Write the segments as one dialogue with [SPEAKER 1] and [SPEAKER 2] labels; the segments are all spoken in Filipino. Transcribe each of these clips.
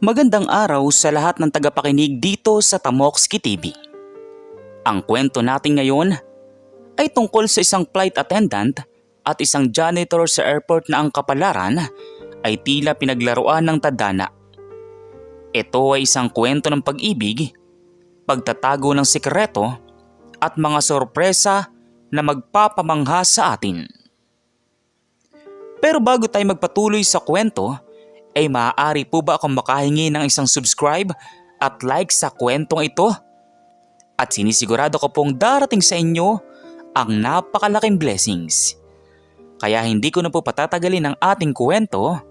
[SPEAKER 1] Magandang araw sa lahat ng tagapakinig dito sa Tamokski TV. Ang kwento natin ngayon ay tungkol sa isang flight attendant at isang janitor sa airport na ang kapalaran ay tila pinaglaruan ng tadhana. Ito ay isang kwento ng pag-ibig, pagtatago ng sikreto at mga sorpresa na magpapamangha sa atin. Pero bago tayo magpatuloy sa kwento, ay maaari po ba akong makahingi ng isang subscribe at like sa kwentong ito? At sinisigurado ko pong darating sa inyo ang napakalaking blessings. Kaya hindi ko na po patatagalin ang ating kwento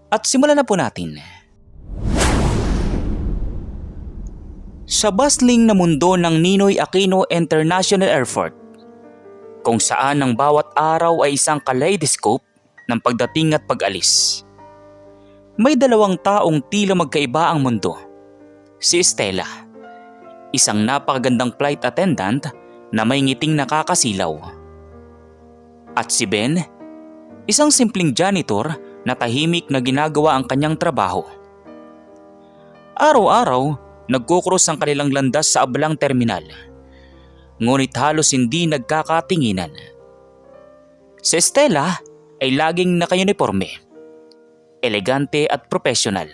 [SPEAKER 1] at simulan na po natin. Sa bustling na mundo ng Ninoy Aquino International Airport, kung saan ang bawat araw ay isang kaleidoscope ng pagdating at pag-alis, may dalawang taong tila magkaiba ang mundo. Si Estela, isang napakagandang flight attendant na may ngiting nakakasilaw. At si Ben, isang simpleng janitor na tahimik na ginagawa ang kanyang trabaho. Araw-araw, nagkukros ang kanilang landas sa ablang terminal. Ngunit halos hindi nagkakatinginan. Si Estela ay laging naka-uniforme, elegante at professional.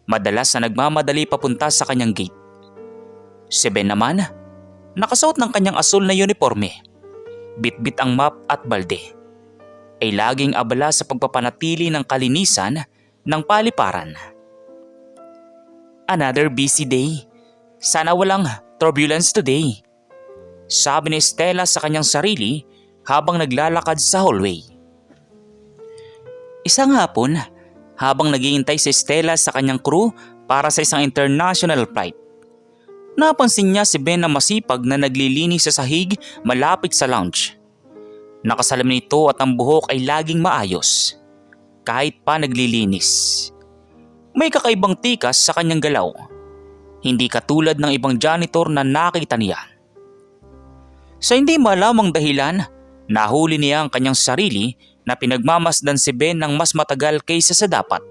[SPEAKER 1] Madalas na nagmamadali papunta sa kanyang gate. Si Ben naman, nakasuot ng kanyang asul na uniforme, bitbit ang map at balde, ay laging abala sa pagpapanatili ng kalinisan ng paliparan. Another busy day. Sana walang turbulence today, sabi ni Estela sa kanyang sarili habang naglalakad sa hallway. Isang hapon, habang naghihintay si Estela sa kanyang crew para sa isang international flight, napansin niya si Ben na masipag na naglilinis sa sahig malapit sa lounge. Nakasalamin nito at ang buhok ay laging maayos, kahit pa naglilinis. May kakaibang tikas sa kanyang galaw, hindi katulad ng ibang janitor na nakita niya. Sa hindi malamang dahilan, nahuli niya ang kanyang sarili na pinagmamasdan si Ben ng mas matagal kaysa sa dapat.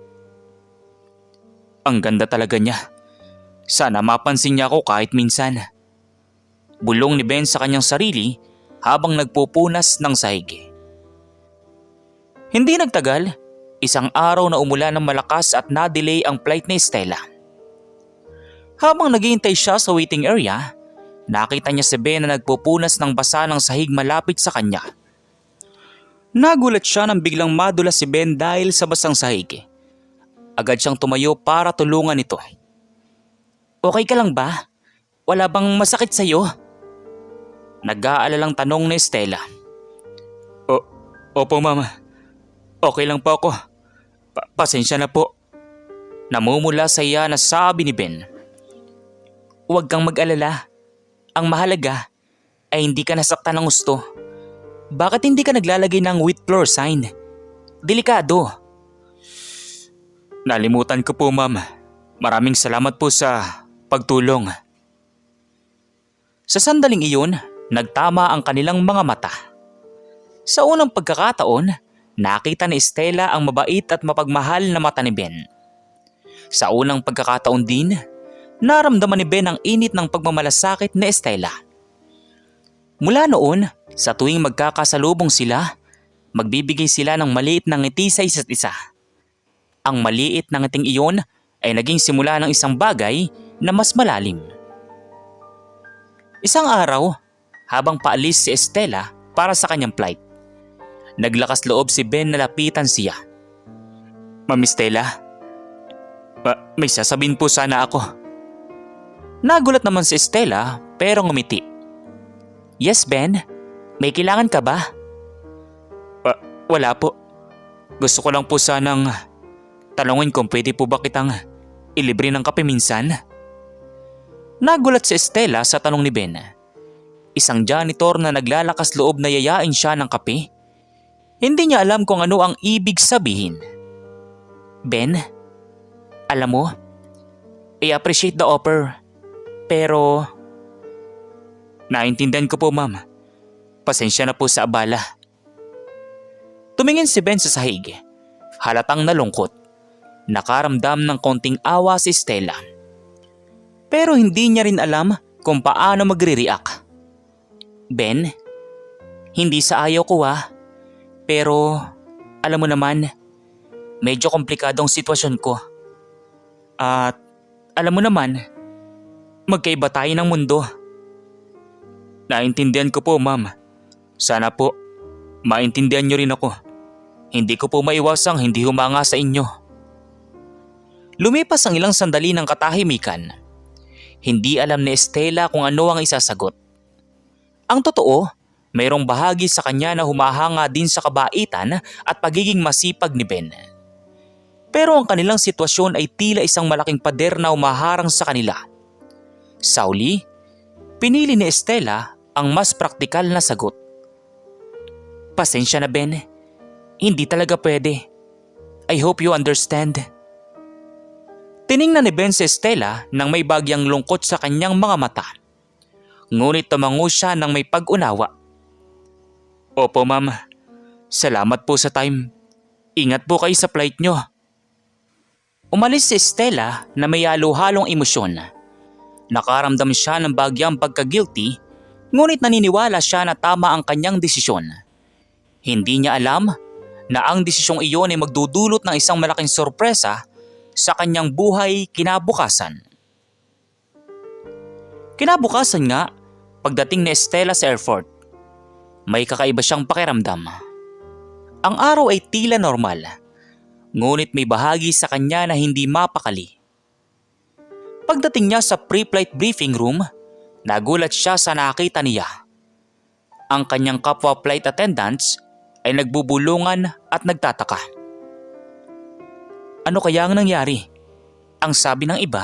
[SPEAKER 1] Ang ganda talaga niya. Sana mapansin niya ako kahit minsan. Bulong ni Ben sa kanyang sarili habang nagpupunas ng sahig. Hindi nagtagal, isang araw na umulan ng malakas at na-delay ang flight ni Estela. Habang naghihintay siya sa waiting area, nakita niya si Ben na nagpupunas ng basa ng sahig malapit sa kanya. Nagulat siya nang biglang madulas si Ben dahil sa basang sahig. Agad siyang tumayo para tulungan ito. Okay ka lang ba? Wala bang masakit sa'yo? Nag-aalalang tanong ni Estela. Opo mama. Okay lang po ako. Pasensya na po. Namumula sa iya na sabi ni Ben. Huwag kang mag-alala. Ang mahalaga ay hindi ka nasaktan ng gusto. Bakit hindi ka naglalagay ng with floor sign? Delikado. Nalimutan ko po ma'am. Maraming salamat po sa pagtulong. Sa sandaling iyon, nagtama ang kanilang mga mata. Sa unang pagkakataon, nakita ni Estela ang mabait at mapagmahal na mata ni Ben. Sa unang pagkakataon din, naramdaman ni Ben ang init ng pagmamalasakit ni Estela. Mula noon, sa tuwing magkakasalubong sila, magbibigay sila ng maliit na ngiti sa isa't isa. Ang maliit na ngiting iyon ay naging simula ng isang bagay na mas malalim. Isang araw, habang paalis si Estela para sa kanyang flight, naglakas loob si Ben na lapitan siya. Ma'am Estela, may sasabihin po sana ako. Nagulat naman si Estela pero ngumiti. Yes, Ben. May kailangan ka ba? Wala po. Gusto ko lang po sanang tanungin kung pwede po ba kitang ilibre ng kape minsan? Nagulat si Estela sa tanong ni Ben. Isang janitor na naglalakas loob na yayain siya ng kape. Hindi niya alam kung ano ang ibig sabihin. Ben, alam mo, I appreciate the offer. Pero naintindihan ko po ma'am. Pasensya na po sa abala. Tumingin si Ben sa sahig. Halatang nalungkot. Nakaramdam ng konting awa si Stella. Pero hindi niya rin alam kung paano magre-react. Ben, hindi sa ayaw ko pero alam mo naman, medyo komplikadong sitwasyon ko. At alam mo naman, magkaiba tayo ng mundo. Naintindihan ko po, ma'am. Sana po, maintindihan niyo rin ako. Hindi ko po maiwasang hindi humanga sa inyo. Lumipas ang ilang sandali ng katahimikan. Hindi alam ni Stella kung ano ang isasagot. Ang totoo, mayroong bahagi sa kanya na humahanga din sa kabaitan at pagiging masipag ni Ben. Pero ang kanilang sitwasyon ay tila isang malaking pader na umaharang sa kanila. Sa huli, pinili ni Stella ang mas praktikal na sagot. Pasensya na, Ben. Hindi talaga pwede. I hope you understand. Tiningnan ni Ben si Stella nang may bagyang lungkot sa kanyang mga mata. Ngunit tumango siya nang may pag-unawa. Opo, ma'am. Salamat po sa time. Ingat po kayo sa flight nyo. Umalis si Stella na may halo-halong emosyon. Nakaramdam siya ng bagyang pagka-guilty, ngunit naniniwala siya na tama ang kanyang desisyon. Hindi niya alam na ang desisyong iyon ay magdudulot ng isang malaking sorpresa sa kanyang buhay kinabukasan. Kinabukasan nga, pagdating ni Stella sa airport, may kakaiba siyang pakiramdam. Ang araw ay tila normal, ngunit may bahagi sa kanya na hindi mapakali. Pagdating niya sa pre-flight briefing room, nagulat siya sa nakita niya. Ang kanyang kapwa flight attendants ay nagbubulungan at nagtataka. Ano kaya ang nangyari? Ang sabi ng iba,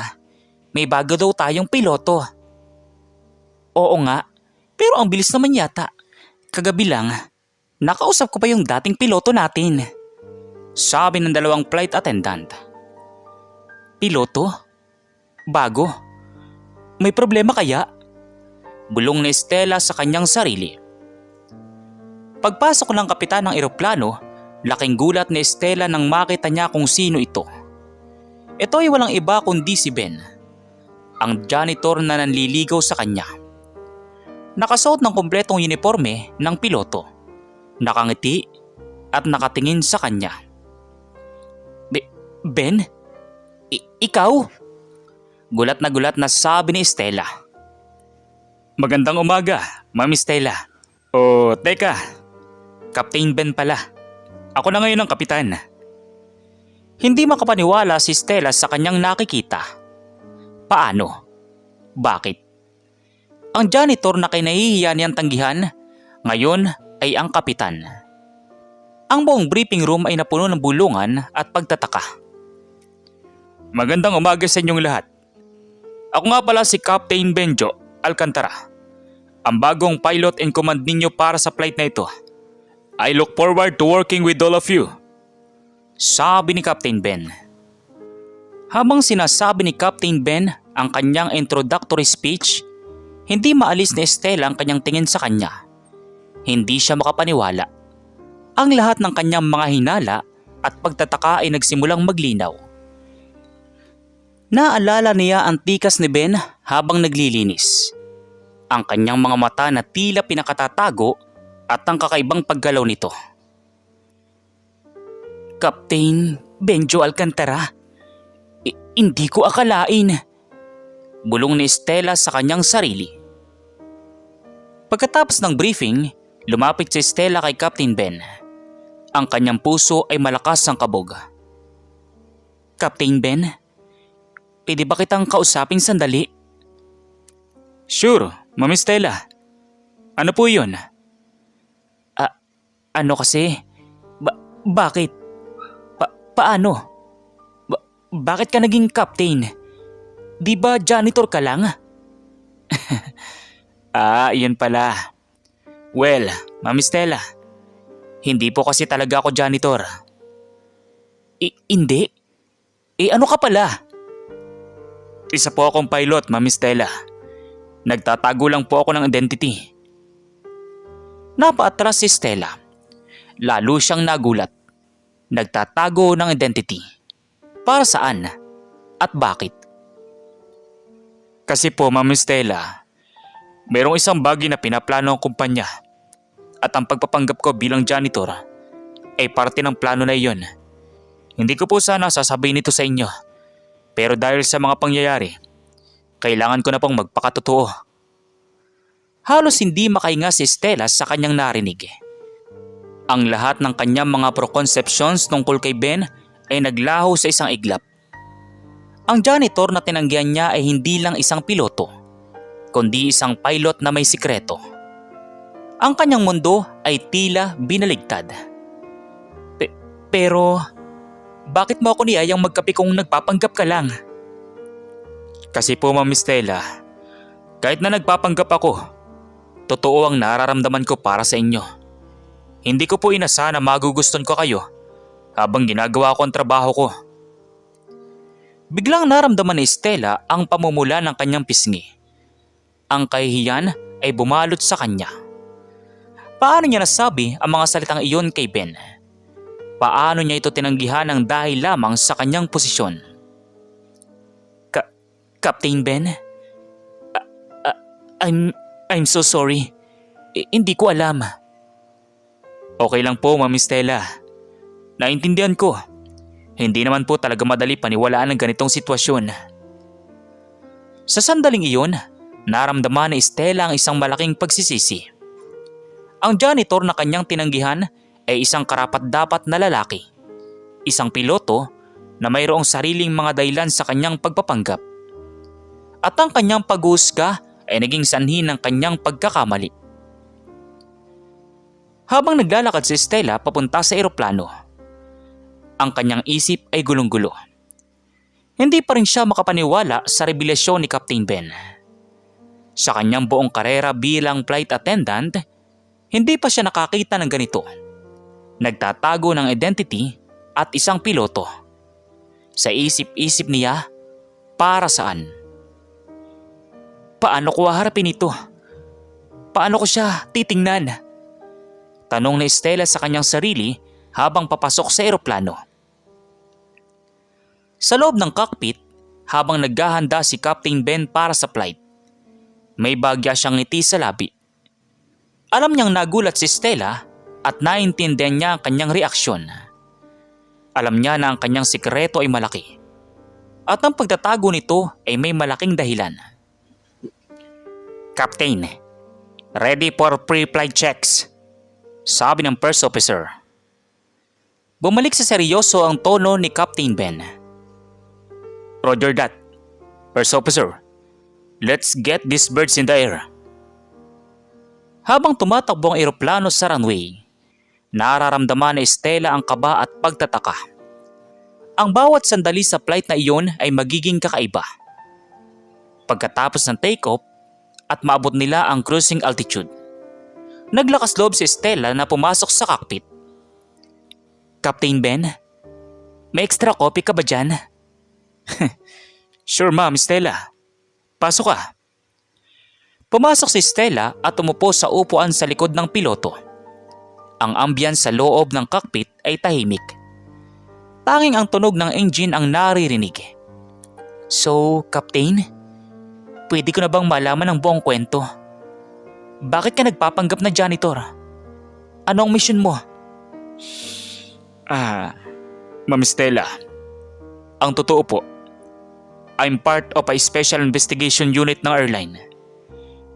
[SPEAKER 1] may bago daw tayong piloto. Oo nga, pero ang bilis naman yata. Kagabi lang, nakausap ko pa yung dating piloto natin. Sabi ng dalawang flight attendant. Piloto? Bago? May problema kaya? Bulong ni Stella sa kanyang sarili. Pagpasok ng kapitan ng eroplano, laking gulat ni Stella nang makita niya kung sino ito. Ito ay walang iba kundi si Ben, ang janitor na nanliligaw sa kanya. Nakasuot ng kumpletong uniforme ng piloto, nakangiti at nakatingin sa kanya. Ben? Ikaw? Gulat na sabi ni Stella. Magandang umaga, Ma'am Stella. Teka, Captain Ben pala. Ako na ngayon ang kapitan. Hindi makapaniwala si Stella sa kanyang nakikita. Paano? Bakit? Ang janitor na kinahihiya niyang tanggihan, ngayon ay ang kapitan. Ang buong briefing room ay napuno ng bulungan at pagtataka. Magandang umaga sa inyong lahat. Ako nga pala si Captain Benjo Alcantara, ang bagong pilot in command ninyo para sa flight na ito. I look forward to working with all of you. Sabi ni Captain Ben. Habang sinasabi ni Captain Ben ang kanyang introductory speech, hindi maalis ni Stella ang kanyang tingin sa kanya. Hindi siya makapaniwala. Ang lahat ng kanyang mga hinala at pagtataka ay nagsimulang maglinaw. Naalala niya ang tikas ni Ben habang naglilinis. Ang kanyang mga mata na tila pinakatatago at ang kakaibang paggalaw nito. Captain Benjo Alcantara, hindi ko akalain. Bulong ni Stella sa kanyang sarili. Pagkatapos ng briefing, lumapit si Stella kay Captain Ben. Ang kanyang puso ay malakas ang kabog. Captain Ben, pwede ba kitang kausapin sandali? Sure, Ma'am Stella. Ano po yun? Ano kasi? Bakit? Paano? Bakit ka naging captain? Di ba janitor ka lang? Yun pala. Well, Ma'am Stella, hindi po kasi talaga ako janitor. Hindi? Ano ka pala? Isa po akong pilot, Ma'am Stella. Nagtatago lang po ako ng identity. Napaatras si Stella. Lalo siyang nagulat. Nagtatago ng identity. Para saan? At bakit? Kasi po, Ma'am Stella, mayroong isang bagay na pinaplano ang kumpanya at ang pagpapanggap ko bilang janitor ay parte ng plano na iyon. Hindi ko po sana sasabihin ito sa inyo, pero dahil sa mga pangyayari, kailangan ko na pong magpakatotoo. Halos hindi makahinga si Stella sa kanyang narinig. Ang lahat ng kanyang mga preconceptions tungkol kay Ben ay naglaho sa isang iglap. Ang janitor na tinanggihan niya ay hindi lang isang piloto, kundi isang pilot na may sikreto. Ang kanyang mundo ay tila binaligtad. Pero, bakit mo ako niyayang magkape kung nagpapanggap ka lang? Kasi po, Ma'am Stella, kahit na nagpapanggap ako, totoo ang nararamdaman ko para sa inyo. Hindi ko po inasa na maguguston ko kayo habang ginagawa ko ang trabaho ko. Biglang naramdaman ni Stella ang pamumula ng kanyang pisngi. Ang kahihiyan ay bumalot sa kanya. Paano niya nasabi ang mga salitang iyon kay Ben? Paano niya ito tinanggihan ng dahil lamang sa kanyang posisyon? Captain Ben? I'm so sorry. Hindi ko alam. Okay lang po, Ma'am Stella. Naintindihan ko. Hindi naman po talaga madali paniwalaan ng ganitong sitwasyon. Sa sandaling iyon, naramdaman ni Stella ang isang malaking pagsisisi. Ang janitor na kanyang tinanggihan ay isang karapat-dapat na lalaki. Isang piloto na mayroong sariling mga dahilan sa kanyang pagpapanggap. At ang kanyang paghuhusga ay naging sanhi ng kanyang pagkakamali. Habang naglalakad si Stella papunta sa eroplano, ang kanyang isip ay gulong-gulo. Hindi pa rin siya makapaniwala sa revelasyon ni Captain Ben. Sa kanyang buong karera bilang flight attendant, hindi pa siya nakakita ng ganito. Nagtatago ng identity at isang piloto. Sa isip-isip niya, para saan? Paano ko haharapin ito? Paano ko siya titingnan? Tanong ni Stella sa kanyang sarili habang papasok sa eroplano. Sa loob ng cockpit, habang naghahanda si Captain Ben para sa flight, may bagya siyang ngiti sa labi. Alam niyang nagulat si Stella at naintindihan niya ang kanyang reaksyon. Alam niya na ang kanyang sikreto ay malaki. At ang pagtatago nito ay may malaking dahilan. Captain, ready for pre-flight checks, sabi ng first officer. Bumalik sa seryoso ang tono ni Captain Ben. Roger that, first officer. Let's get these birds in the air. Habang tumatakbo ang eroplano sa runway, nararamdaman ni Stella ang kaba at pagtataka. Ang bawat sandali sa flight na iyon ay magiging kakaiba. Pagkatapos ng take-off at maabot nila ang cruising altitude, naglakas loob si Stella na pumasok sa cockpit. Captain Ben, may extra coffee ka ba dyan? Sure, Ma'am Stella. Pasok ka. Pumasok si Stella at umupo sa upuan sa likod ng piloto. Ang ambience sa loob ng cockpit ay tahimik. Tanging ang tunog ng engine ang naririnig. So, Captain, pwede ko na bang malaman ang buong kwento? Bakit ka nagpapanggap na janitor? Ano ang mission mo? Ma'am Stella, ang totoo po, I'm part of a special investigation unit ng airline.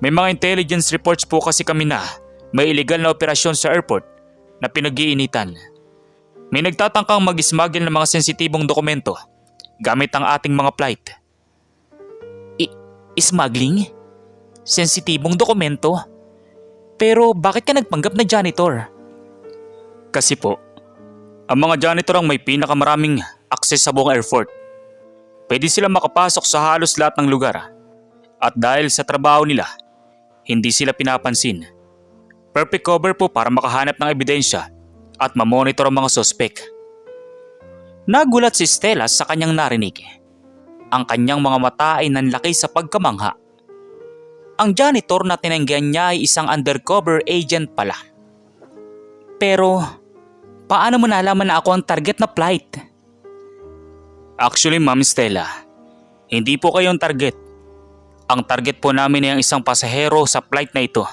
[SPEAKER 1] May mga intelligence reports po kasi kami na may illegal na operasyon sa airport na pinag-iinitan. May nagtatangkang mag-smuggle ng mga sensitibong dokumento gamit ang ating mga flight. Smuggling? Sensitibong dokumento? Pero bakit ka nagpanggap na janitor? Kasi po, ang mga janitor ang may pinakamaraming access sa buong airport. Pwede sila makapasok sa halos lahat ng lugar. At dahil sa trabaho nila, hindi sila pinapansin. Perfect cover po para makahanap ng ebidensya at mamonitor ang mga sospek. Nagulat si Stella sa kanyang narinig. Ang kanyang mga mata ay nanlaki sa pagkamangha. Ang janitor na tinanggihan niya ay isang undercover agent pala. Pero, paano mo nalaman na ako ang target na flight? Actually, Ma'am Stella, hindi po kayong target. Ang target po namin ay ang isang pasahero sa flight na ito.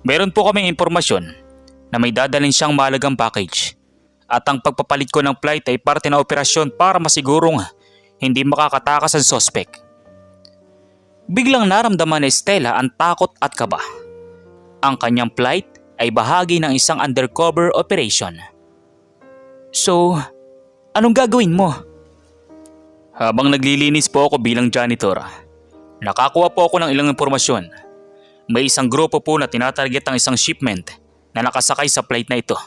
[SPEAKER 1] Meron po kaming impormasyon na may dadalhin siyang mahalagang package. At ang pagpapalit ko ng flight ay parte ng operasyon para masigurong hindi makakatakas ang suspect. Biglang naramdaman ni Stella ang takot at kaba. Ang kanyang flight ay bahagi ng isang undercover operation. So, anong gagawin mo? Habang naglilinis po ako bilang janitor, nakakuha po ako ng ilang impormasyon. May isang grupo po na tinatarget ang isang shipment na nakasakay sa flight na ito.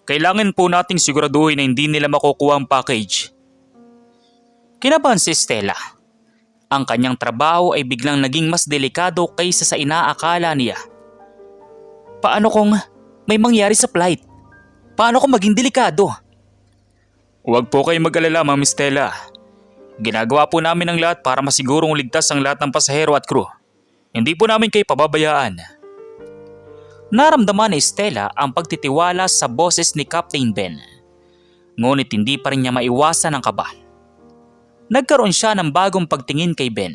[SPEAKER 1] Kailangan po nating siguraduhin na hindi nila makukuha ang package. Kinabahan si Stella. Ang kanyang trabaho ay biglang naging mas delikado kaysa sa inaakala niya. Paano kung may mangyari sa flight? Paano kung maging delikado? Huwag po kayong mag-alala, Ma'am Stella. Ginagawa po namin ang lahat para masigurong ligtas ang lahat ng pasahero at crew. Hindi po namin kayo pababayaan. Naramdaman ni Stella ang pagtitiwala sa boses ni Captain Ben. Ngunit hindi pa rin niya maiwasan ang kaba. Nagkaroon siya ng bagong pagtingin kay Ben.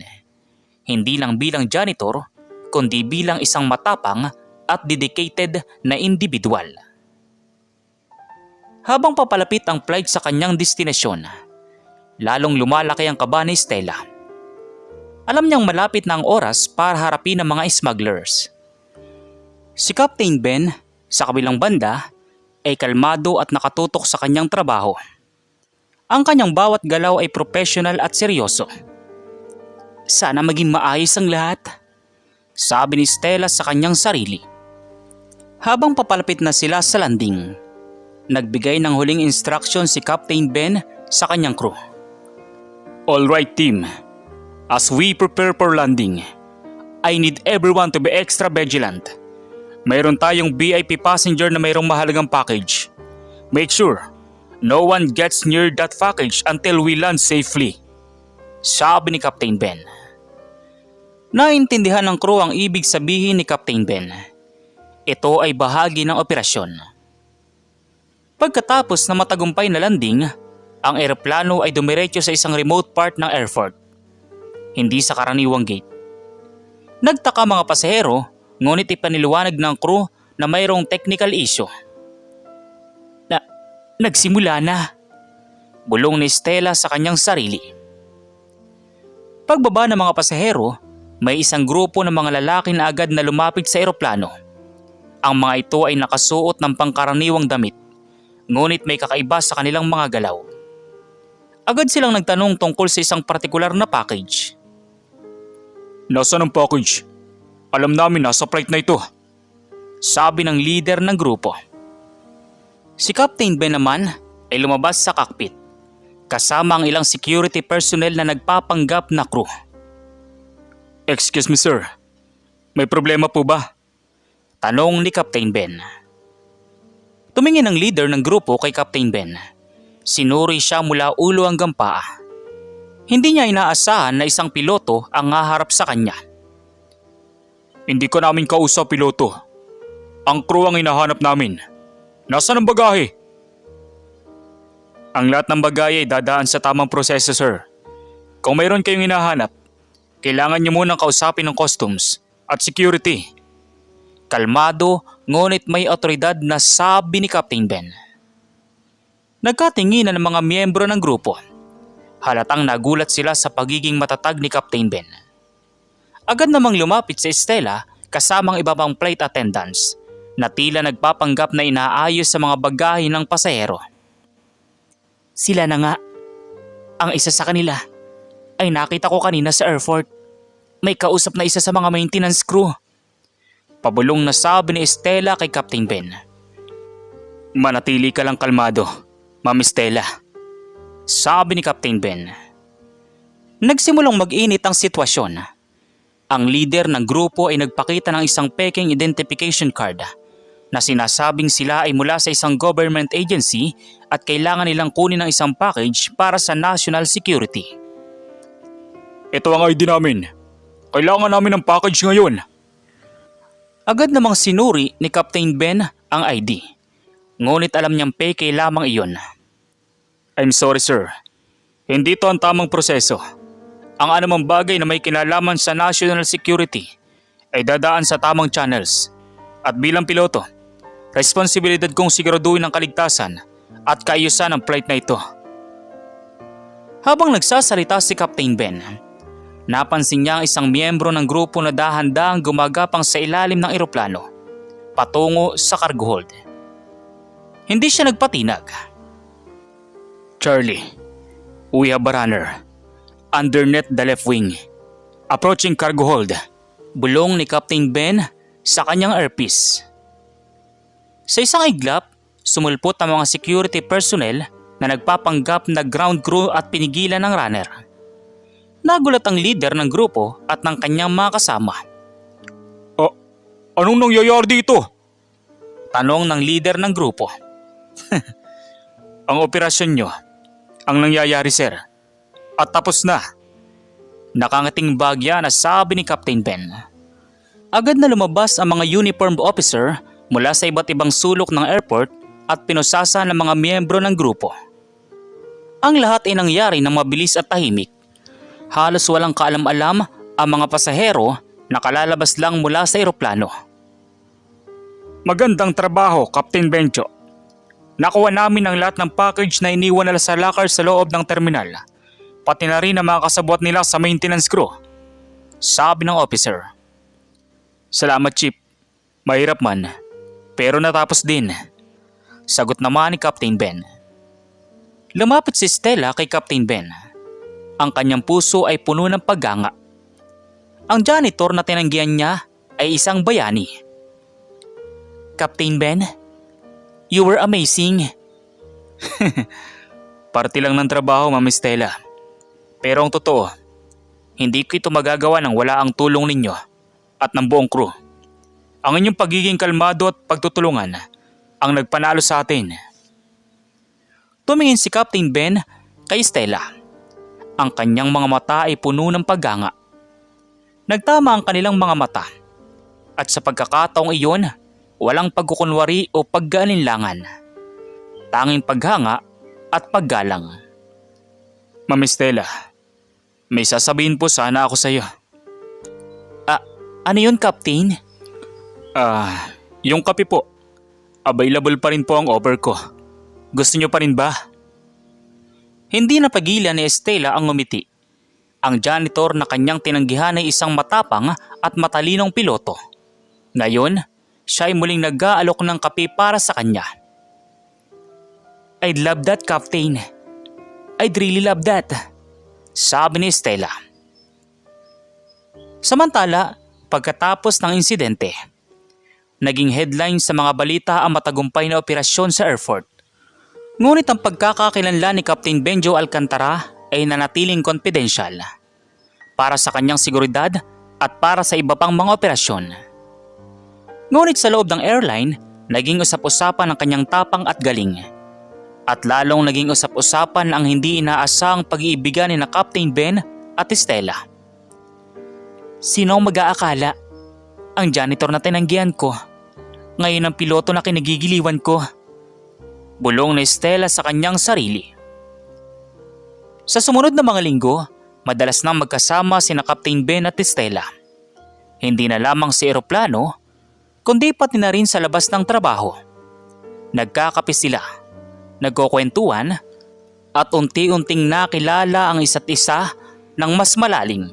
[SPEAKER 1] Hindi lang bilang janitor, kundi bilang isang matapang at dedicated na individual. Habang papalapit ang flight sa kanyang destinasyon, lalong lumalaki ang kaba ni Stella. Alam niyang malapit na ang oras para harapin ang mga smugglers. Si Captain Ben, sa kabilang banda, ay kalmado at nakatutok sa kanyang trabaho. Ang kanyang bawat galaw ay professional at seryoso. Sana maging maayos ang lahat, sabi ni Stella sa kanyang sarili. Habang papalapit na sila sa landing, nagbigay ng huling instruction si Captain Ben sa kanyang crew. All right team, as we prepare for landing, I need everyone to be extra vigilant. Mayroon tayong VIP passenger na mayroong mahalagang package. Make sure no one gets near that package until we land safely, sabi ni Captain Ben. Naintindihan ng crew ang ibig sabihin ni Captain Ben. Ito ay bahagi ng operasyon. Pagkatapos na matagumpay na landing, ang eroplano ay dumiretso sa isang remote part ng airport. Hindi sa karaniwang gate. Nagtaka mga pasahero, ngunit ipaniluwanag ng crew na mayroong technical issue. Nagsimula na, bulong ni Stella sa kanyang sarili. Pagbaba ng mga pasahero, may isang grupo ng mga lalaki na agad na lumapit sa eroplano. Ang mga ito ay nakasuot ng pangkaraniwang damit, ngunit may kakaiba sa kanilang mga galaw. Agad silang nagtanong tungkol sa isang partikular na package. Nasaan ang package? Alam namin nasa flight na ito, sabi ng leader ng grupo. Si Captain Ben naman ay lumabas sa cockpit, kasama ang ilang security personnel na nagpapanggap na crew. Excuse me sir, may problema po ba? Tanong ni Captain Ben. Tumingin ang leader ng grupo kay Captain Ben. Sinuri siya mula ulo hanggang paa. Hindi niya inaasahan na isang piloto ang haharap sa kanya. Hindi ko namin kausap piloto. Ang crew ang hinahanap namin. Nasaan ang bagahe? Ang lahat ng bagahe ay dadaan sa tamang proseso sir. Kung mayroon kayong hinahanap, kailangan niyo munang kausapin ng customs at security. Kalmado ngunit may otoridad na sabi ni Captain Ben. Nagkatinginan ng mga miyembro ng grupo. Halatang nagulat sila sa pagiging matatag ni Captain Ben. Agad namang lumapit si Stella kasamang iba pang flight attendants na tila nagpapanggap na inaayos sa mga bagahe ng pasahero. Sila na nga. Ang isa sa kanila ay nakita ko kanina sa airport. May kausap na isa sa mga maintenance crew. Pabulong na sabi ni Stella kay Captain Ben. Manatili ka lang kalmado, Ma'am Stella, sabi ni Captain Ben. Nagsimulang mag-init ang sitwasyon. Ang leader ng grupo ay nagpakita ng isang peking identification card na sinasabing sila ay mula sa isang government agency at kailangan nilang kunin ang isang package para sa national security. Ito ang ID namin. Kailangan namin ng package ngayon. Agad namang sinuri ni Captain Ben ang ID. Ngunit alam niyang peke lamang iyon. I'm sorry sir. Hindi ito ang tamang proseso. Ang anumang bagay na may kinalaman sa national security ay dadaan sa tamang channels. At bilang piloto, responsibilidad kong siguraduhin ang kaligtasan at kaayusan ng flight na ito. Habang nagsasalita si Captain Ben, napansin niya ang isang miyembro ng grupo na dahan-dahang gumagapang sa ilalim ng eroplano patungo sa cargo hold. Hindi siya nagpatinag. Charlie, we have a runner. Underneath the left wing. Approaching cargo hold. Bulong ni Captain Ben sa kanyang earpiece. Sa isang iglap, sumulpot ang mga security personnel na nagpapanggap na ground crew at pinigilan ng runner. Nagulat ang leader ng grupo at ng kanyang mga kasama. Anong nangyayari dito? Tanong ng leader ng grupo. Ang operasyon nyo, ang nangyayari sir. At tapos na. Nakangating bagya na sabi ni Captain Ben. Agad na lumabas ang mga uniformed officer mula sa iba't ibang sulok ng airport at pinusasa ng mga miyembro ng grupo. Ang lahat ay nangyari ng mabilis at tahimik. Halos walang kaalam-alam ang mga pasahero na kalalabas lang mula sa eroplano. Magandang trabaho, Captain Benjo. Nakuha namin ang lahat ng package na iniwan nila sa locker sa loob ng terminal. Pati na rin ang mga kasabwat nila sa maintenance crew. Sabi ng officer. Salamat, Chief. Mahirap man, pero natapos din. Sagot naman ni Captain Ben. Lumapit si Stella kay Captain Ben. Ang kanyang puso ay puno ng pagganga. Ang janitor na tinanggihan niya ay isang bayani. Captain Ben, you were amazing. Parte lang ng trabaho, Ma'am Stella. Pero ang totoo, hindi ko ito magagawa nang wala ang tulong ninyo at ng buong crew. Ang inyong pagiging kalmado at pagtutulungan ang nagpanalo sa atin. Tumingin si Captain Ben kay Stella. Ang kanyang mga mata ay puno ng pagganga. Nagtama ang kanilang mga mata. At sa pagkakataong iyon, walang pagkukunwari o pag-aalinlangan. Tanging paghanga at paggalang. Ma'am Stella, may sasabihin po sana ako sa iyo. Ano yun, Captain? Yung kape po. Available pa rin po ang offer ko. Gusto niyo pa rin ba? Hindi napagilan ni Stella ang ngumiti. Ang janitor na kanyang tinanggihan ay isang matapang at matalinong piloto. Ngayon, siya ay muling nag-aalok ng kape para sa kanya. I'd love that, Captain. I'd really love that. Sabi ni Stella. Samantala, pagkatapos ng insidente, naging headline sa mga balita ang matagumpay na operasyon sa airport. Ngunit ang pagkakakilanlan ni Captain Benjo Alcantara ay nanatiling confidential para sa kanyang seguridad at para sa iba pang mga operasyon. Ngunit sa loob ng airline, naging usap-usapan ang kanyang tapang at galing. At lalong naging usap-usapan ang hindi inaasahang pag-iibigan ni na Captain Ben at Stella. Sino ang mag-aakala? Ang janitor na tinanggihan ko. Ngayon ang piloto na kinagigiliwan ko. Bulong ni Stella sa kanyang sarili. Sa sumunod na mga linggo, madalas nang magkasama sina Captain Ben at Stella. Hindi na lamang sa eroplano, kundi pati na rin sa labas ng trabaho. Nagkakape sila, nagkukwentuhan, at unti-unting nakilala ang isa't isa ng mas malalim.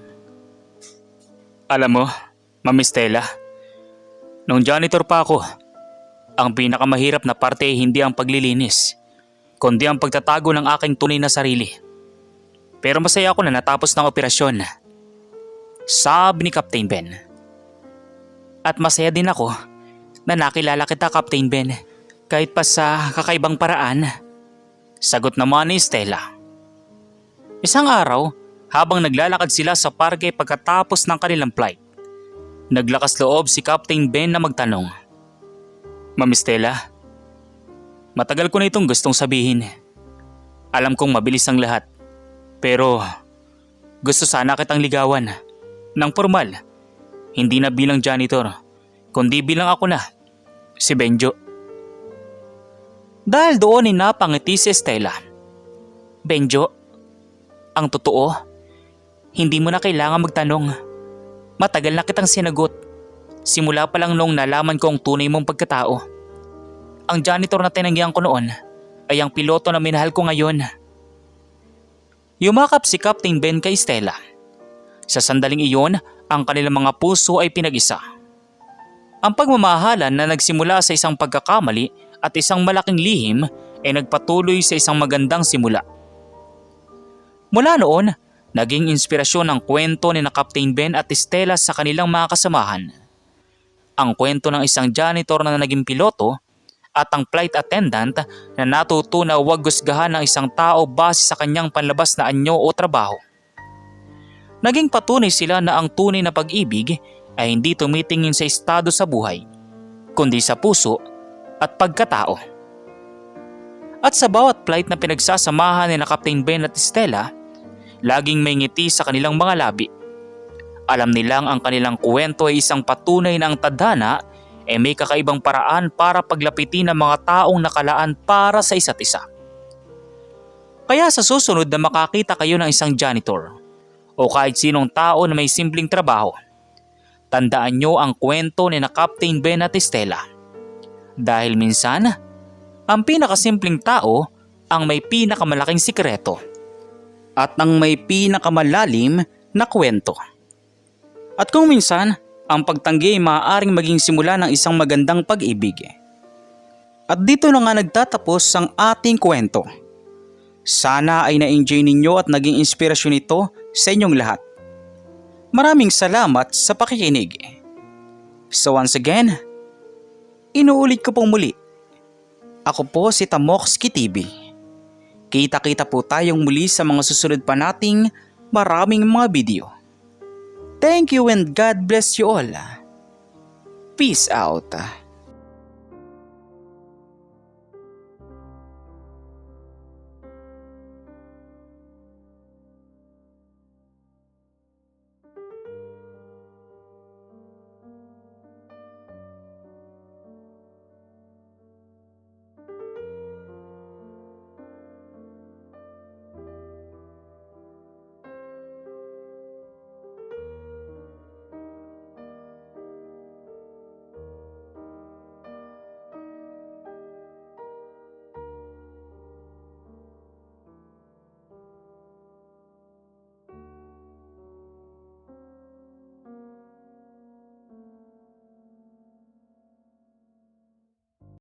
[SPEAKER 1] Alam mo, Ma'am Stella, nung janitor pa ako, ang pinakamahirap na parte ay hindi ang paglilinis, kundi ang pagtatago ng aking tunay na sarili. Pero masaya ako na natapos ng operasyon. Sabi ni Captain Ben. At masaya din ako na nakilala kita, Captain Ben, kahit pa sa kakaibang paraan. Sagot naman ni Stella. Isang araw, habang naglalakad sila sa parke pagkatapos ng kanilang flight, naglakas loob si Captain Ben na magtanong. Ma'am Stella, matagal ko na itong gustong sabihin. Alam kong mabilis ang lahat, pero gusto sana kitang ligawan ng formal. Hindi na bilang janitor, kundi bilang ako na, si Benjo. Dahil doon ay napangiti si Stella. Benjo, Ang totoo, hindi mo na kailangan magtanong. Matagal na kitang sinagot. Simula pa lang nung nalaman ko ang tunay mong pagkatao. Ang janitor na tinanggihan ko noon ay ang piloto na minahal ko ngayon. Yumakap si Captain Ben kay Stella. Sa sandaling iyon, ang kanilang mga puso ay pinag-isa. Ang pagmamahalan na nagsimula sa isang pagkakamali at isang malaking lihim ay nagpatuloy sa isang magandang simula. Mula noon, naging inspirasyon ang kwento ni na Captain Ben at Stella sa kanilang mga kasamahan. Ang kwento ng isang janitor na naging piloto at ang flight attendant na natuto na huwag husgahan ng isang tao base sa kanyang panlabas na anyo o trabaho. Naging patunay sila na ang tunay na pag-ibig ay hindi tumitingin sa estado sa buhay, kundi sa puso at pagkatao. At sa bawat flight na pinagsasamahan ni na Captain Ben at Stella, laging may ngiti sa kanilang mga labi. Alam nilang ang kanilang kwento ay isang patunay na ang tadhana ay may kakaibang paraan para paglapitin ang mga taong nakalaan para sa isa't isa. Kaya sa susunod na makakita kayo ng isang janitor o kahit sinong tao na may simpleng trabaho, tandaan nyo ang kwento ni na Captain Ben at Stella. Dahil minsan, ang pinakasimpleng tao ang may pinakamalaking sikreto at ang may pinakamalalim na kwento. At kung minsan, ang pagtanggi ay maaaring maging simula ng isang magandang pag-ibig. At dito na nga nagtatapos ang ating kwento. Sana ay na-enjoy ninyo at naging inspirasyon ito sa inyong lahat. Maraming salamat sa pakikinig. So once again, inuulit ko pong muli. Ako po si Tamoxki TV. Kita-kita po tayong muli sa mga susunod pa nating maraming mga video. Thank you and God bless you all. Peace out.